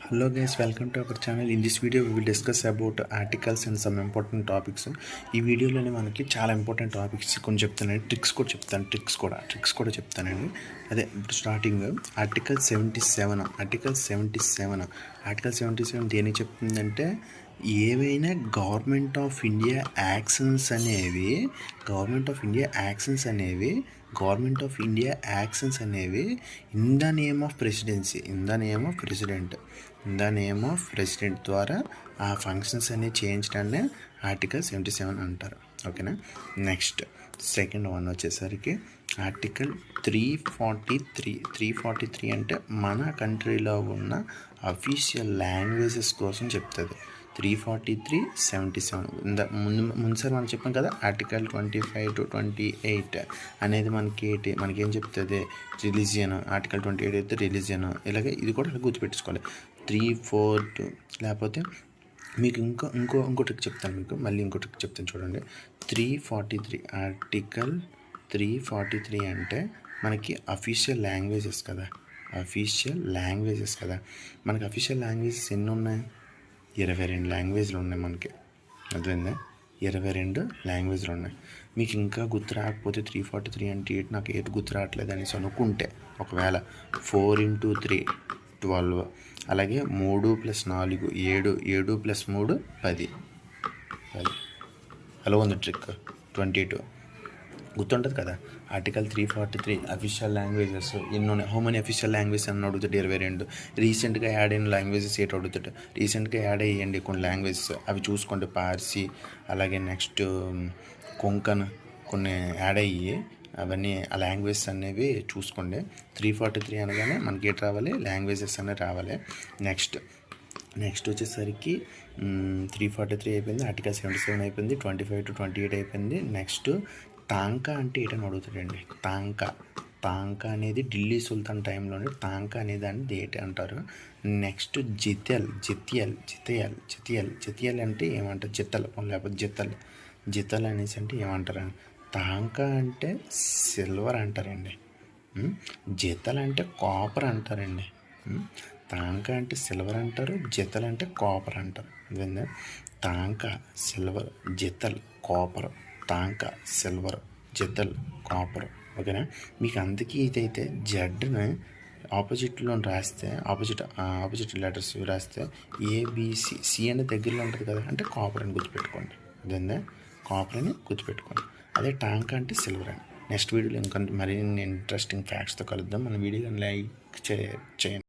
Hello guys, welcome to our channel. In this video we will discuss about articles and some important topics. ఈ వీడియోలోనే మనకి చాలా important topics కొన్ని చెప్తానండి, tricks కూడా చెప్తానండి. అదే ఇప్పుడు స్టార్టింగ్ ఆర్టికల్ 77 ఆర్టికల్ 77 దేనికి చెప్తుందంటే ఏవైనా గవర్నమెంట్ ఆఫ్ ఇండియా యాక్షన్స్ అనేవి in the name of president ద్వారా ఆ ఫంక్షన్స్ అనేవి చేయించడాన్ని ఆర్టికల్ 77 అంటారు. ఓకేనా. నెక్స్ట్ సెకండ్ వన్ వచ్చేసరికి ఆర్టికల్ 343 అంటే మన కంట్రీలో ఉన్న అఫీషియల్ లాంగ్వేజెస్ కోసం చెప్తుంది. 343-77 ముందుసారి మనం చెప్పాం కదా. ఆర్టికల్ 25 to 28 అనేది మనకేం చెప్తుంది, రిలీజియన్. ఆర్టికల్ 28 అయితే రిలీజియన్. ఇలాగే ఇది కూడా గుర్తుపెట్టుకోవాలి. 342 లేకపోతే మీకు ఇంకో ట్రిక్ చెప్తాను. ఇంకో ట్రిక్ చెప్తాను చూడండి. 343 ఆర్టికల్ 343 అంటే మనకి అఫీషియల్ లాంగ్వేజెస్ కదా. మనకి అఫీషియల్ లాంగ్వేజెస్ ఎన్ని ఉన్నాయి? 22 లాంగ్వేజ్లు ఉన్నాయి మనకి. అర్థమైందా? 22 లాంగ్వేజ్లు ఉన్నాయి. మీకు ఇంకా గుర్తు రాకపోతే 343 అంటే నాకు గుర్తు రావట్లేదు అనేసి అనుకుంటే, ఒకవేళ 4 into 3 12, అలాగే 3 + 4 7, 7 + 3 10. అలా ఉంది ట్రిక్. 22 గుర్తుంటుంది కదా. ఆర్టికల్ 343 అఫీషియల్ లాంగ్వేజెస్ ఎన్ని ఉన్నాయి, హౌ మెనీ అఫీషియల్ లాంగ్వేజెస్ అని అడుగుతాడు. 22. రీసెంట్గా యాడ్ అయిన లాంగ్వేజెస్ అడుగుతాడు. రీసెంట్గా యాడ్ అయ్యండి కొన్ని లాంగ్వేజెస్, అవి చూసుకోండి. పార్సీ, అలాగే నెక్స్ట్ కొంకణ్ కొన్ని యాడ్ అయ్యి, అవన్నీ ఆ లాంగ్వేజెస్ అనేవి చూసుకోండి. 343 అనగానే మనకి రావాలి, లాంగ్వేజెస్ అనేవి రావాలి. నెక్స్ట్ వచ్చేసరికి 343 అయిపోయింది. ఆర్టికల్ 77 అయిపోయింది. 25 to 28 అయిపోయింది. నెక్స్ట్ తాంకా అంటే ఏంటని అడుగుతాడండి. తాంకా అనేది ఢిల్లీ సుల్తాన్ టైంలోనే తాంకా అనే దాన్ని ఏంటి అంటారు. నెక్స్ట్ జితియల్ అంటే ఏమంటారు? జిత్తల్ లేకపోతే జిత్తల్ అనేసి అంటే ఏమంటారు? తాంకా అంటే సిల్వర్ అంటారండి. జిత్తల్ అంటే కాపర్ అంటారండి. తాంకా అంటే సిల్వర్ అంటారు, జిత్తల్ అంటే కాపర్ అంటారు. అదేందా? తాంకా సిల్వర్, జిత్తల్ కాపర్. తాంకా సిల్వర్, జిత్తల్ కాపర్. ఓకేనా. మీకు అందుకే ఇదైతే జడ్ని ఆపోజిట్లో రాస్తే, ఆపోజిట్ లెటర్స్ రాస్తే ఏబిసి, సి అనే దగ్గరలో ఉంటుంది కదా, అంటే కాపర్ అని గుర్తుపెట్టుకోండి. అదేందా? కాపర్ అని గుర్తుపెట్టుకోండి. అదే టాంకా అంటే సిల్వర్ అని. నెక్స్ట్ వీడియోలో ఇంకా మరిన్ని ఇంట్రెస్టింగ్ ఫ్యాక్ట్స్తో కలుద్దాం. మన వీడియోని లైక్ చేయండి.